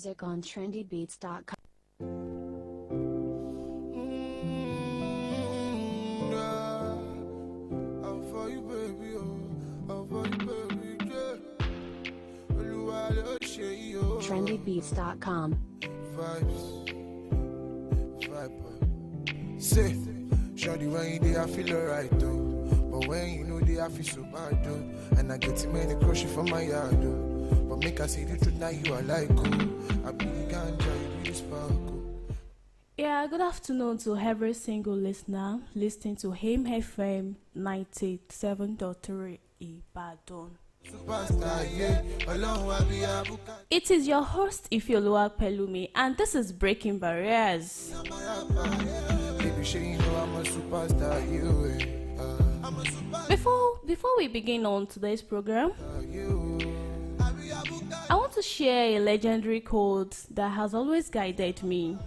music on trendybeats.com. trendybeats.com. Say, shawty, when you there, I feel alright though. But when you know they, I feel so bad though. And I get too many crushes from my yard though. But make I say the truth, now you are like cool. I be ganja, you be sparkle. Yeah, good afternoon to every single listener listening to Him FM 97.3 Ibadan. It is your host IFEOLUWAPELUMI, and this is Breaking Barriers. Before we begin on today's program, I want to share a legendary quote that has always guided me.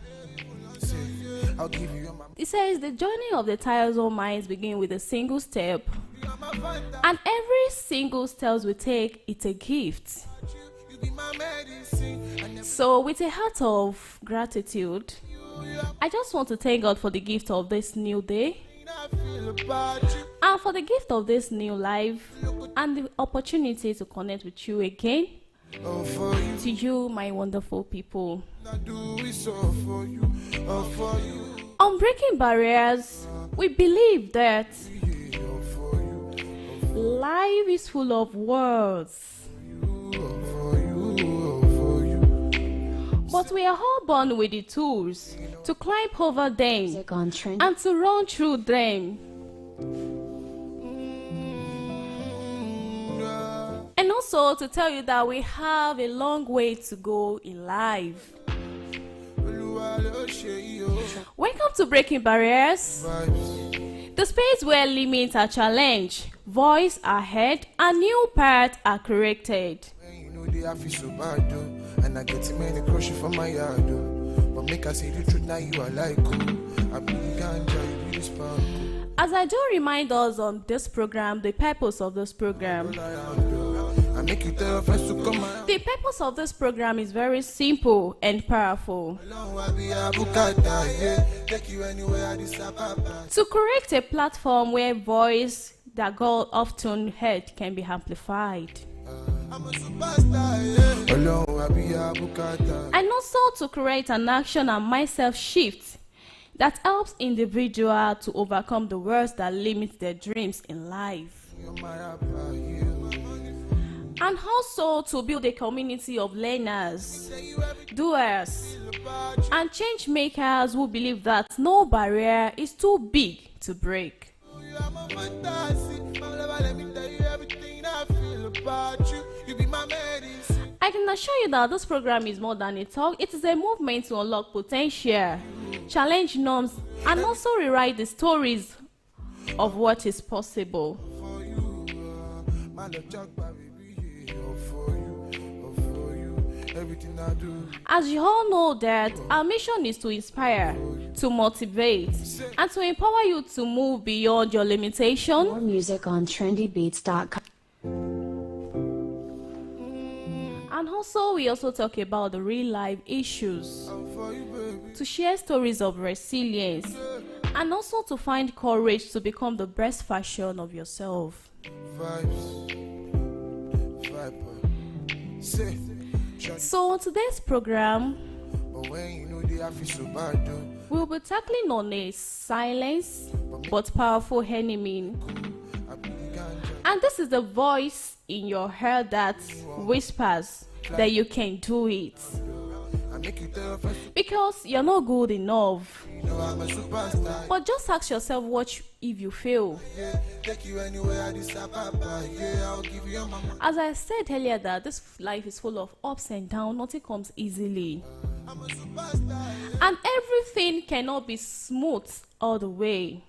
It says, the journey of the tiresome minds begin with a single step, and every single step we take, it's a gift. So with a heart of gratitude, I just want to thank God for the gift of this new day, and for the gift of this new life, and the opportunity to connect with you again. To you, my wonderful people. On Breaking Barriers, we believe that life is full of words, but we are all born with the tools to climb over them and to run through them. And also to tell you that we have a long way to go in life. Welcome to Breaking Barriers, the space where limits are challenged, voices are heard, and new paths are corrected. And I get too many crushes from my yard though. But make I say the truth, now you are like cool. I be ganja, you be sparkle. As I do remind us on this program, the purpose of this program. The purpose of this program is very simple and powerful. To create a platform where voice that God often heard can be amplified. And also to create an action and mindset shift that helps individuals to overcome the words that limit their dreams in life. And also to build a community of learners, doers, and change makers who believe that no barrier is too big to break. I can assure you that this program is more than a talk. It is a movement to unlock potential, challenge norms, and also rewrite the stories of what is possible. As you all know that our mission is to inspire, to motivate, and to empower you to move beyond your limitation. More music on trendybeats.com. And also, we also talk about the real life issues, to share stories of resilience, and also to find courage to become the best version of yourself. So on today's program, we'll be tackling on a silence but powerful enemy. And this is the voice in your head that whispers that you can do it, because you're not good enough. But just ask yourself, what if you fail? As I said earlier, that this life is full of ups and downs, nothing comes easily, and everything cannot be smooth all the way.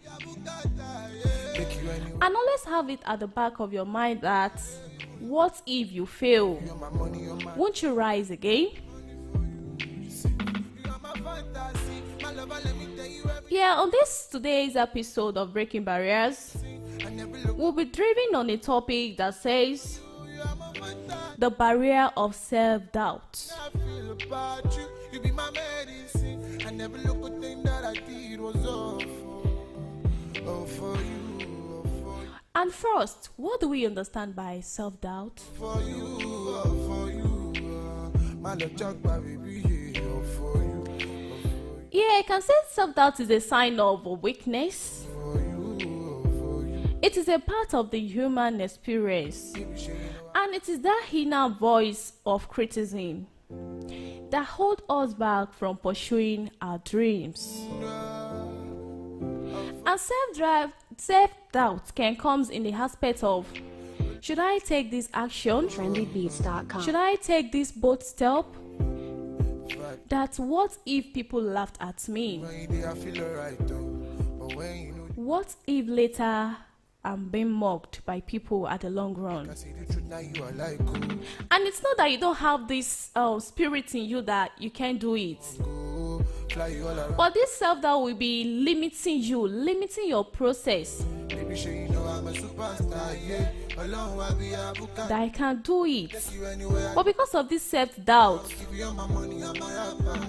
And always have it at the back of your mind that what if you fail? Won't you rise again? Yeah, on today's episode of Breaking Barriers, we'll be driven on a topic that says the barrier of self-doubt. about you. You be my medicine. I never look a thing that I did was all for you, all for you. And first, what do we understand by self-doubt? For you, for you. My love talk, baby, yeah, all for you. Yeah, I can say self-doubt is a sign of a weakness. It is a part of the human experience, and it is that inner voice of criticism that holds us back from pursuing our dreams. And self-doubt can come in the aspect of, should I take this action? trendybeats.com. Should I take this bold step? That what if people laughed at me? What if later I'm being mocked by people at the long run? And it's not that you don't have this spirit in you that you can't do it. But this self-doubt will be limiting you, limiting your process. That I can't do it. But because of this self-doubt,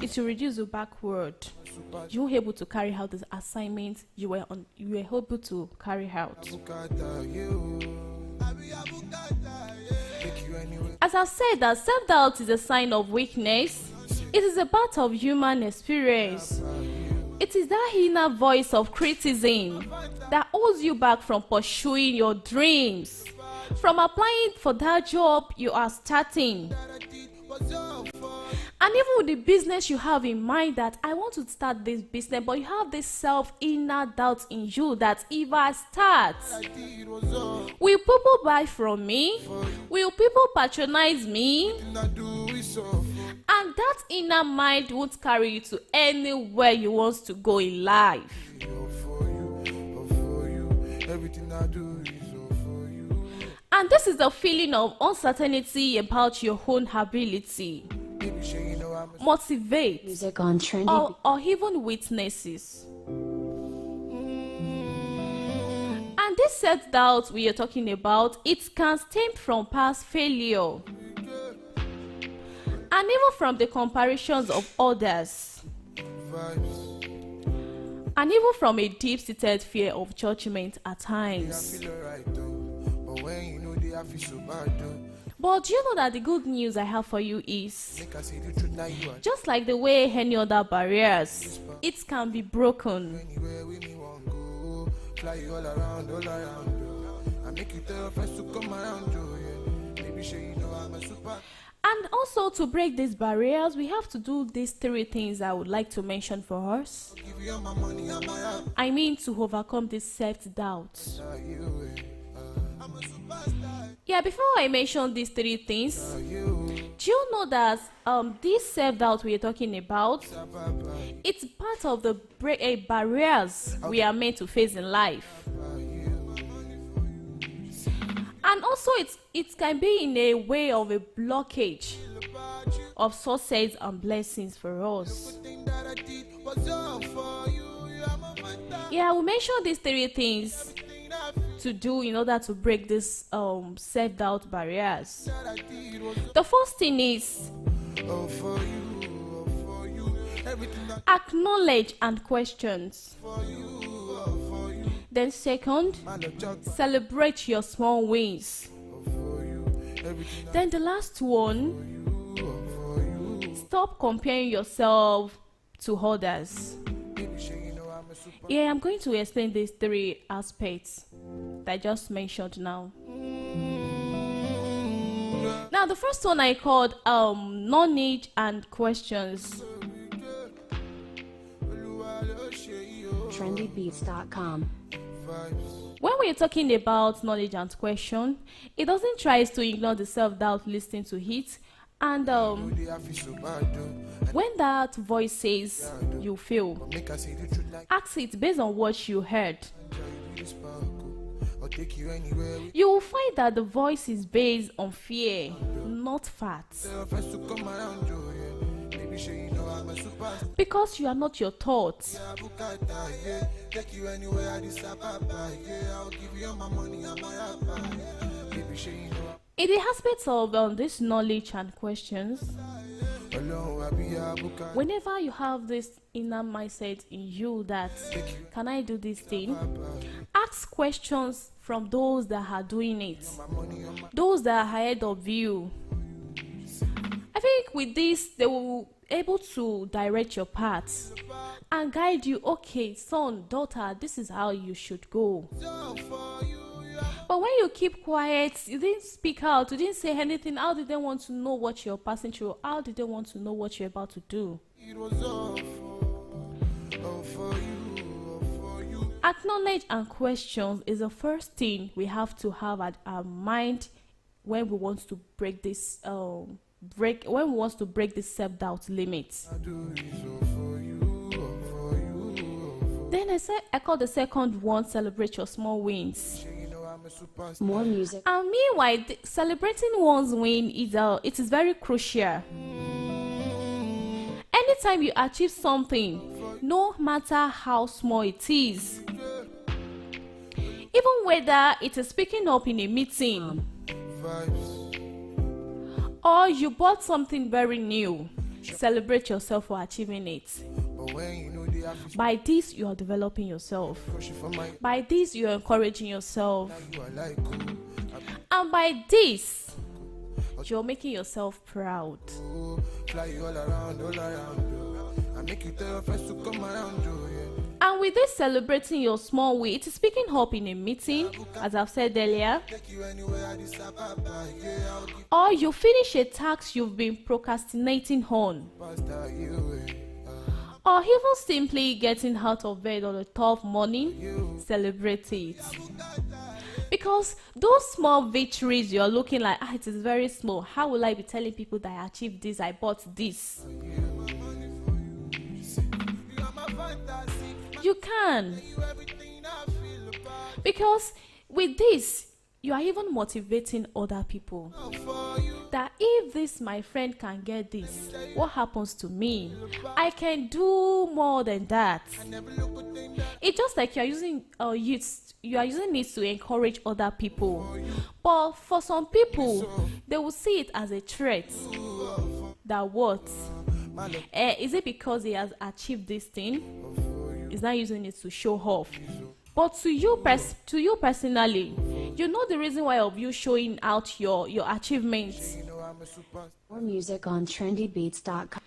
it will reduce you backward. You won't be able to carry out the assignment you were able to carry out. As I said, that self-doubt is a sign of weakness. It is a part of human experience. It is that inner voice of criticism that holds you back from pursuing your dreams, from applying for that job you are starting, and even with the business you have in mind that I want to start this business, but you have this inner doubt in you that if I start, will people buy from me? Will people patronize me? And that inner mind won't carry you to anywhere you want to go in life. And this is the feeling of uncertainty about your own ability, motivate, Music on Trendy. or even witnesses. And this self-doubt we are talking about, it can stem from past failure, and even from the comparisons of others, and even from a deep-seated fear of judgment at times. But do you know that the good news I have for you is, just like the way any other barriers, it can be broken. And also, to break these barriers, we have to do these 3 things I would like to mention for us. I mean, to overcome this self-doubt. Yeah, before I mention these 3 things, do you know that this self-doubt we are talking about, it's part of the barriers we are meant to face in life. And also it can be in a way of a blockage of success and blessings for us. Yeah, I will mention these 3 things to do in order to break this self-doubt barriers. The first thing is acknowledge and questions. Then second, celebrate your small wins. Then the last one, stop comparing yourself to others. Yeah, I'm going to explain these 3 aspects that I just mentioned now. Now, the first one I called knowledge and questions. trendybeats.com. When we're talking about knowledge and question, it doesn't try to ignore the self-doubt listening to it. And when that voice says you feel, ask it based on what you heard. You will find that the voice is based on fear, not facts. Because you are not your thoughts. In the aspects of this knowledge and questions, Whenever you have this inner mindset in you that, can I do this thing? Ask questions from those that are doing it, those that are ahead of you. I think with this, they will be able to direct your path and guide you. Okay, son, daughter, this is how you should go. But when you keep quiet, you didn't speak out, you didn't say anything, how did they want to know what you're passing through? How did they want to know what you're about to do? Acknowledge and questions is the first thing we have to have at our mind when we want to break this self-doubt limit. Then I call the second one, celebrate your small wins. More music. And meanwhile, celebrating one's win it is very crucial. Anytime you achieve something, no matter how small it is, even whether it is speaking up in a meeting, or you bought something very new, celebrate yourself for achieving it. By this, you are developing yourself. By this, you are encouraging yourself. And by this, you're making yourself proud. And with this celebrating your small win, it is speaking up in a meeting, as I've said earlier, or you finish a task you've been procrastinating on, or even simply getting out of bed on a tough morning, celebrate it. Because those small victories you're looking like, it is very small. How will I be telling people that I achieved this, I bought this? You can. Because with this, you are even motivating other people. That if this, my friend, can get this, what happens to me? I can do more than that. It's just like you are using it to encourage other people. But for some people, they will see it as a threat. That what? Is it because he has achieved this thing? He's not using it to show off. But to you personally, you know the reason why of you showing out your achievements. More music on trendybeats.com.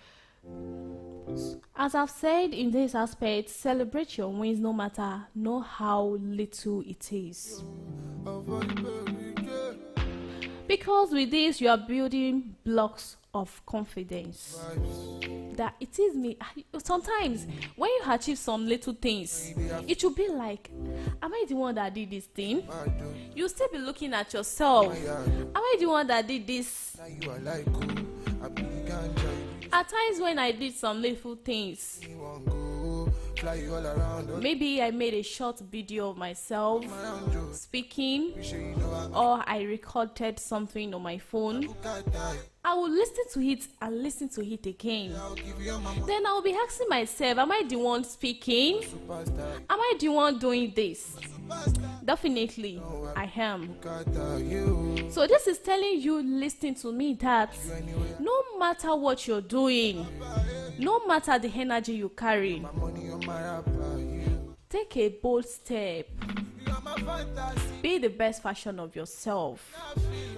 As I've said in this aspect, celebrate your wins no matter how little it is. Because with this, you are building blocks of confidence. That it is me. Sometimes when you achieve some little things, it will be like, am I the one that did this thing? You'll still be looking at yourself. Am I the one that did this? At times when I did some little things, maybe I made a short video of myself speaking, or I recorded something on my phone, I will listen to it and listen to it again. Then I will be asking myself, am I the one speaking? Am I the one doing this? Definitely, I am. So this is telling you, listening to me, that no matter what you're doing, no matter the energy you carry, take a bold step. Be the best version of yourself.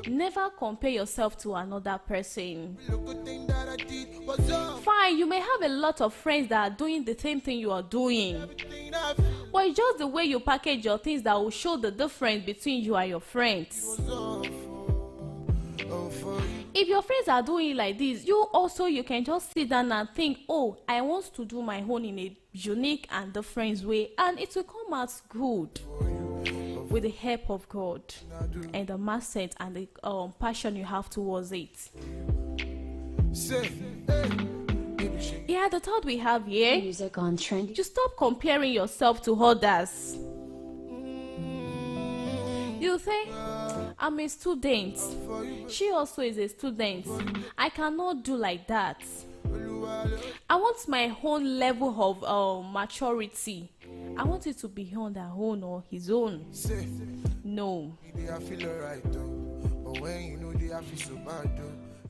Never compare yourself to another person. Fine, you may have a lot of friends that are doing the same thing you are doing, but it's just the way you package your things that will show the difference between you and your friends. If your friends are doing it like this, you can just sit down and think, oh, I want to do my own in a unique and different way, and it will come out good with the help of God and the mindset and the passion you have towards it. Yeah, the thought we have here, Music on trendy. you stop comparing yourself to others. You say, I'm a student. She also is a student. I cannot do like that. I want my own level of maturity. I want it to be on their own or his own. No.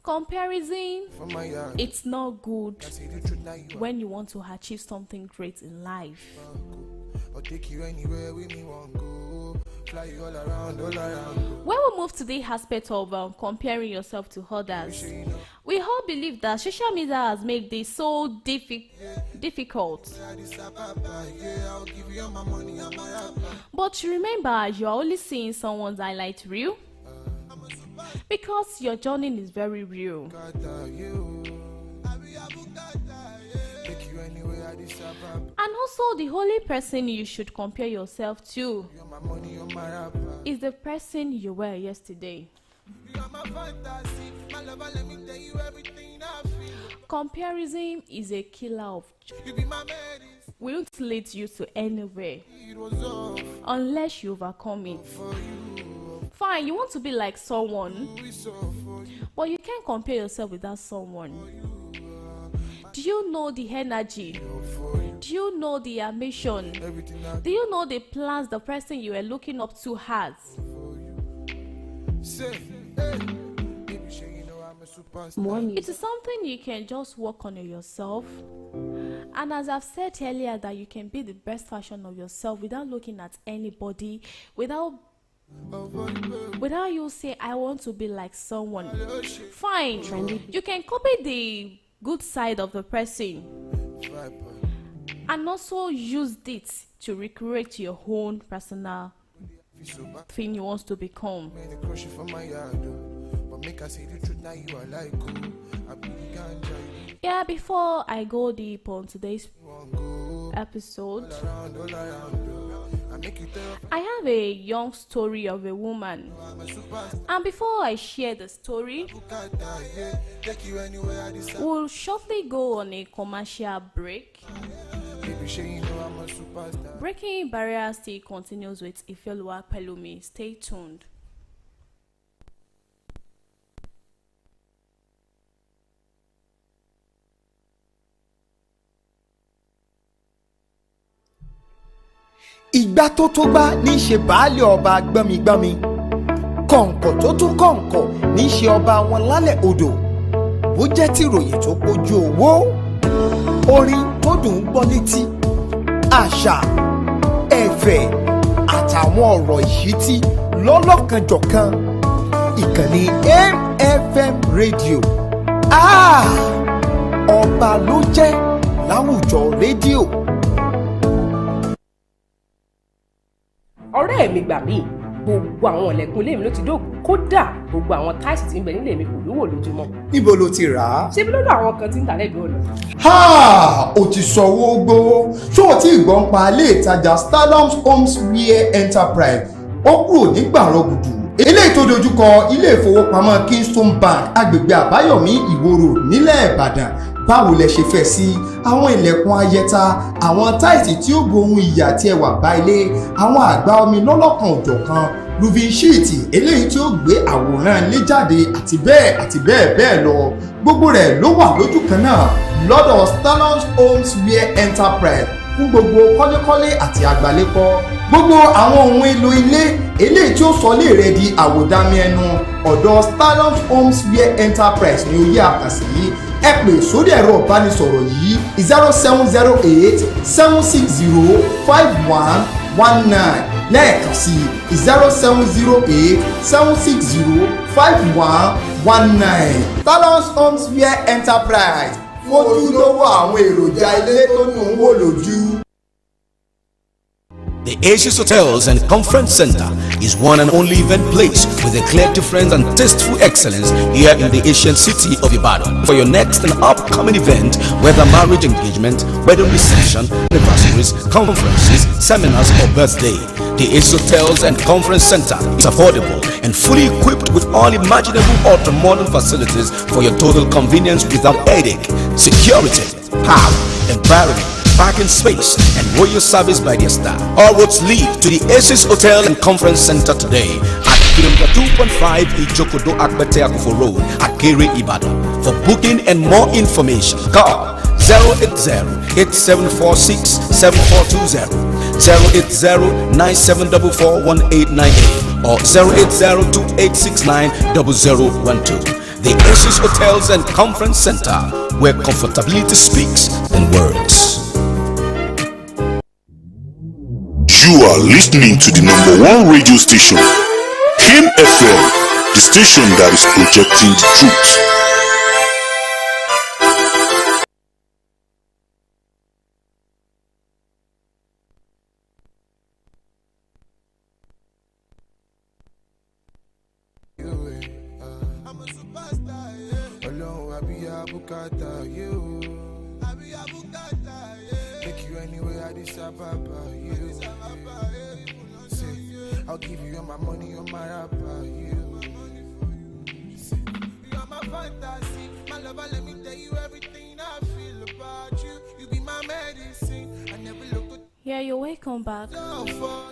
Comparison, from my yard. it's not good I say the truth now you when you want to achieve something great in life. I'll take you anywhere with me want go. Fly you all around, all around. When we move to the aspect of comparing yourself to others, we all believe that social media has made this so difficult. Yeah, I'll give you all my money and my app. But remember, you are only seeing someone's highlight reel because your journey is very real. Take you anywhere at this app. And also, the only person you should compare yourself to You're my money, you're my app. is the person you were yesterday. You're my fantasy. My lover, let me tell you everything I feel. Comparison is a killer of You be my medicine. won't lead you to anywhere It was off unless you overcome it. for you. Fine, you want to be like someone, We saw for you. but you can't compare yourself with that someone. Do you know the energy? For you. Do you know the ambition? Everything I Do you know the plans the person you are looking up to has? say. Hey. Baby, sure you know I'm a superstar. More It music. is something you can just work on yourself. And as I've said earlier, that you can be the best version of yourself without looking at anybody, without you say, I want to be like someone. Fine, you can copy the good side of the person and also use it to recreate your own personal thing you want to become. Man, they crush you from my yard, but make I say the truth now you are like I be the ganja, Yeah, before I go deep on today's you want go episode, all around, I make you tell I have a young story of a woman. I'm a superstar. And before I share the story, Yeah, take you anywhere I decide. we'll shortly go on a commercial break. Baby, sure you know I'm a superstar. Breaking Barriers still continues with IFEOLUWAPELUMI. Stay tuned. ìgbà tó tó gbá ní í ṣe baálé ọba gbọ́migbọ́mi kọ̀ǹkọ̀ tó tó kọ̀ǹkọ̀ ní í ṣe ọba wọn lálẹ́ odò bó jẹ́ tìròyìn tó pójú owó orin tó dùn ún gbọ́ létí àṣà ẹ̀fẹ̀ àtàwọn ọ̀rọ̀ ìṣítí lọ́lọ́kanjọ̀kan ìkànnì MFM rédíò ọba ló jẹ́ láwùjọ rédíò. ọ̀rẹ́ mi gbà mí gbogbo àwọn ọ̀lẹ̀kùn ilé mi ló ti dóògùn kódà gbogbo àwọn táìsì tí ń bẹ nílé mi kò lówó lójúmọ́. níbo ló ti rà á. ṣé bí lọ́dọ̀ àwọn kan tí ń tà lẹ́gbẹ̀ẹ́ ọ̀nà. o ti sanwó gbowó ṣó o ti gbọ́n pa ilé ìtajà Stardoms Homes Wear Enterprise ó kúrò ní gbàrọ̀gùdù eléyìí tó dojúkọ ilé ìfowópamọ́ Kingston Bank agbègbè Àbáyọ̀mí Ìwòrò nílẹ̀ Ìbàdàn báwo lẹ ṣe fẹ́ sí àwọn ilẹ̀kùn ayẹta àwọn táìsì tí ó gbohun iyì àti ẹwà bá ilé àwọn àgbá omi lọ́lọ́kan òjọ̀kan roofing sheet eléyìí tí ó gbé àwòrán ilé jáde àti bẹ́ẹ̀ bẹ́ẹ̀ lọ gbogbo rẹ̀ ló wà lójú kan náà lọ́dọ̀ Stardoms Homes Wear Enterprise fún gbogbo kọ́lékọ́lé àti àgbàlékọ́ gbogbo àwọn ohun èlò ilé eléyìí tí ó sọ ilé rẹ di àwòdámi ẹnu ọ̀dọ̀ Stardoms Homes Wear Enterprise ní oyè àkàsí ẹ pè sórí ẹ̀rọ ìbánisọ̀rọ̀ yìí 0708-760-5119 lẹ́ẹ̀kan sí 0708-760-5119 Stardoms Homes Wear Enterprise ojúlówó àwọn èròjà ilé tó dùn ún wò lójú. The Asia's Hotels and Conference Center is one and only event place with a clear difference and tasteful excellence here in the Asian city of Ibadan. For your next and upcoming event, whether marriage engagement, wedding reception, anniversaries, conferences, seminars or birthday, the Asia's Hotels and Conference Center is affordable and fully equipped with all imaginable ultra-modern facilities for your total convenience without headache, security, power, environment, parking space, and royal service by their staff. All roads lead to the Aces Hotel and Conference Center today at kilometer 2.5 Ijokodo Akbete Akufo Road, Akere, Ibadan. For booking and more information, call 080-8746-7420, 080-9744-1898, or 080-2869-0012. the Aces Hotels and Conference Center, where comfortability speaks than words. You are listening to the #1 radio station, Kim FM, the station that is projecting the truth. I'll give you all my money, all my rapper, you. You're my fantasy, my lover, let me tell you everything I feel about you. You be my medicine, I never look at. Yeah, you're welcome back.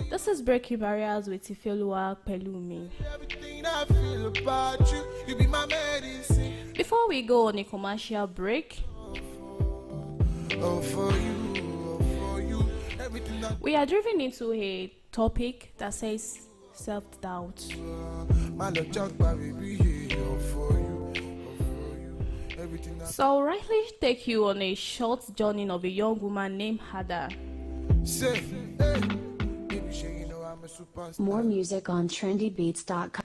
This is Breaking Barriers with IFEOLUWAPELUMI. Everything I feel about you, you be my medicine. Before we go on a commercial break, Oh, for you, everything I we are driven into a topic that says self-doubt. my love, Jack, baby, oh, for you, everything I So I'll rightly take you on a short journey of a young woman named Hada. say, hey, baby, sure you know I'm a superstar. More music on trendybeats.com.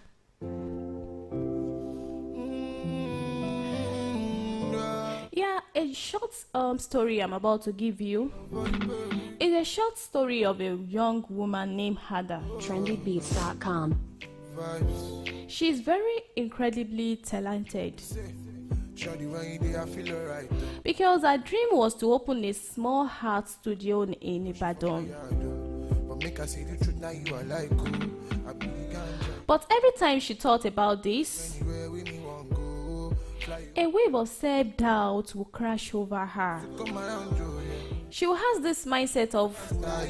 Yeah, a short story I'm about to give you is a short story of a young woman named Hada. trendybeats.com. She's very incredibly talented Shawty, when you there, I feel alright. because her dream was to open a small art studio in Ibadan. But make I see the truth, now you are like cool. I be the ganja, But every time she thought about this, anywhere we me want go. Fly a wave of self-doubt will crash over her. come around, Joe, She will have this mindset of,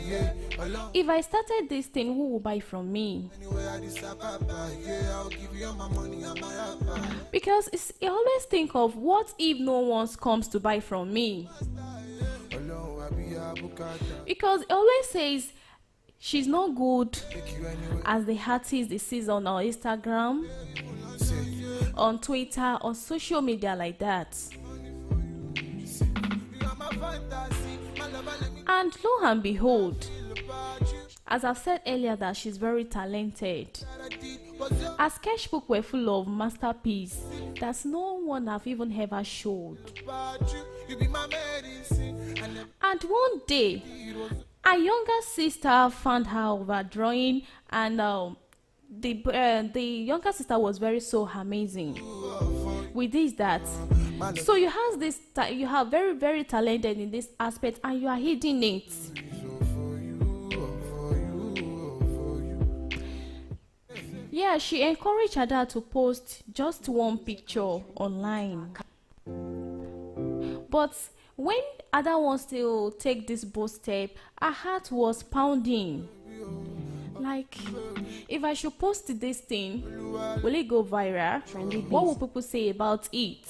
yeah. Along, if I started this thing, who will buy from me? anywhere I decide, papa, yeah. I'll give you all my money, and my rapper. Because I always think of, what if no one comes to buy from me? Along, I be a bukata. Because it always says she's not good Take you anywhere, as the artist they see on our Instagram, on Twitter, on social media like that. you are my fantasy. My lover, let me And lo and behold, as I've said earlier, that she's very talented. Her sketchbook were full of masterpieces that no one have even ever showed. about you. You be my medicine. And never And one day, her younger sister found her over drawing, and the younger sister was so amazing with this that. So you have this, you are very, very talented in this aspect, and you are hiding it. Yeah, she encouraged her dad to post just one picture online. But when Ada wants to take this bold step, her heart was pounding. Like, if I should post this thing, will it go viral? What will people say about it?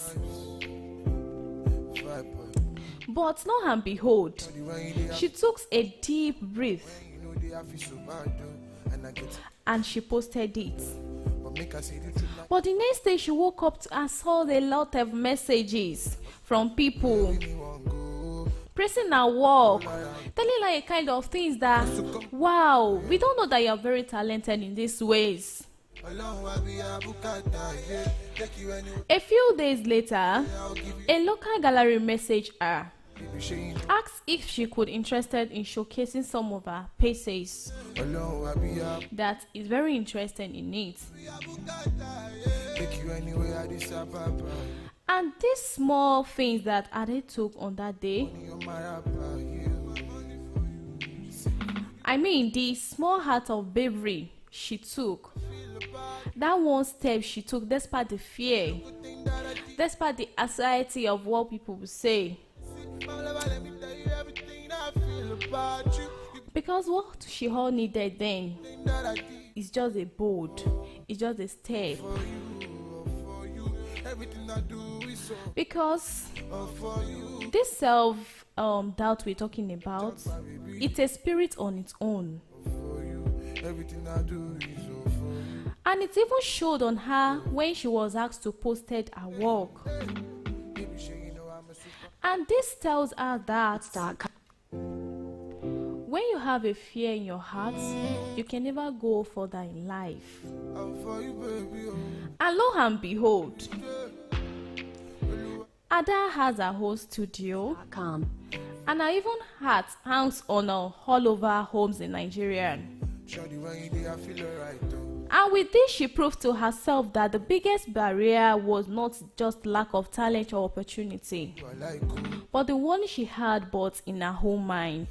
But lo and behold, she took a deep breath you know they I feel so bad, though. And I get and she posted it. but make I see the truth, now But the next day she woke up and saw a lot of messages from people you want go. praising her work, telling her a kind of things that, wow, we don't know that you're very talented in these ways. Along, I be a bukata, yeah. Take you anywhere, A few days later, I'll give you, a local gallery messaged her, baby, sure you asked if she could interested in showcasing some of her pieces Along, I be a that is very interested in it. take you anywhere I decide, papa. And these small things that Ade took on that day, You're my rapper, yeah. I mean the small heart of bravery she took, that one step she took despite the fear, despite the anxiety of what people will say. Let me tell you everything I feel about you. Because what she all needed then That I did is just a bold, it's just a step. for you. Everything I do is so Because for you. this self doubt we're talking about, it's a spirit on its own. For you. Everything I do is so for you. And it even showed on her when she was asked to post her work. And this tells her that when you have a fear in your heart, you can never go further in life. And lo and behold, Ada has her whole studio, and her even hat hangs on all over homes in Nigeria. And with this, she proved to herself that the biggest barrier was not just lack of talent or opportunity, but the one she had but in her own mind.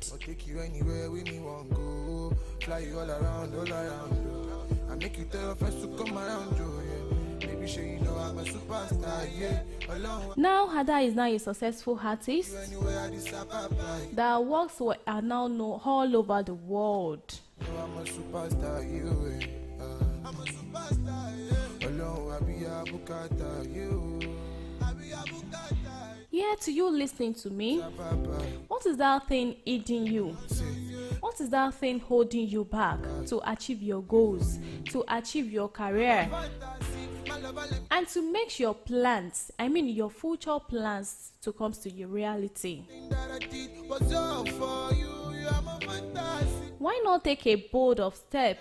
Now Ada is now a successful artist. Their works are now known all over the world. Yeah, to you listening to me, what is that thing eating you? What is that thing holding you back to achieve your goals, to achieve your career, and to make your plans, your future plans, to come to your reality? Why not take a bold of step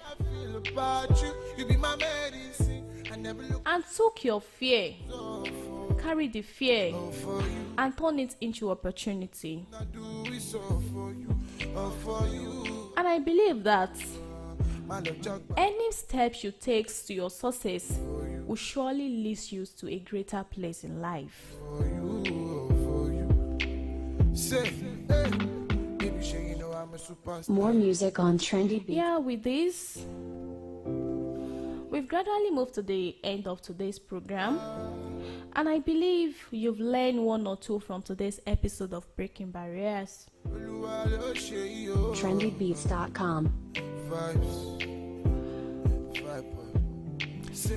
and took your fear, carry the fear, and turn it into opportunity? And I believe that any steps you take to your success will surely lead you to a greater place in life. More music on Trendy Beats. Yeah, with this, we've gradually moved to the end of today's program, and I believe you've learned one or two from today's episode of Breaking Barriers. trendybeats.com.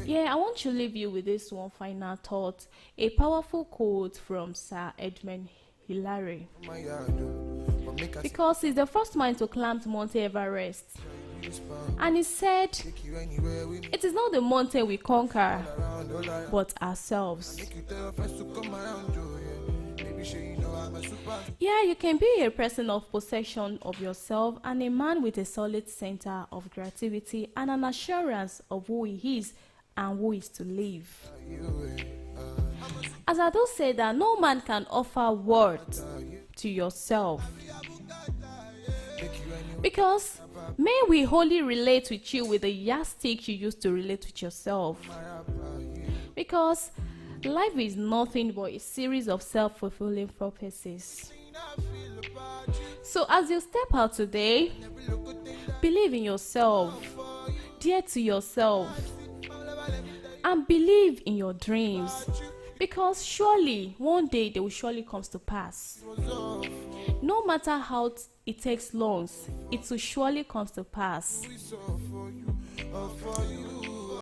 Yeah, I want to leave you with this one final thought, a powerful quote from Sir Edmund Hillary, because he's the first man to climb Mount Everest. And he said, "It is not the mountain we conquer, but ourselves." Yeah, you can be a person of possession of yourself and a man with a solid center of creativity and an assurance of who he is and who is to live. As I do say that no man can offer worth to yourself, because may we only relate with you with the yardstick you used to relate with yourself, because life is nothing but a series of self-fulfilling prophecies. So as you step out today, believe in yourself, dare to yourself, and believe in your dreams, because surely one day they will surely come to pass. No matter how it takes long, it will surely come to pass.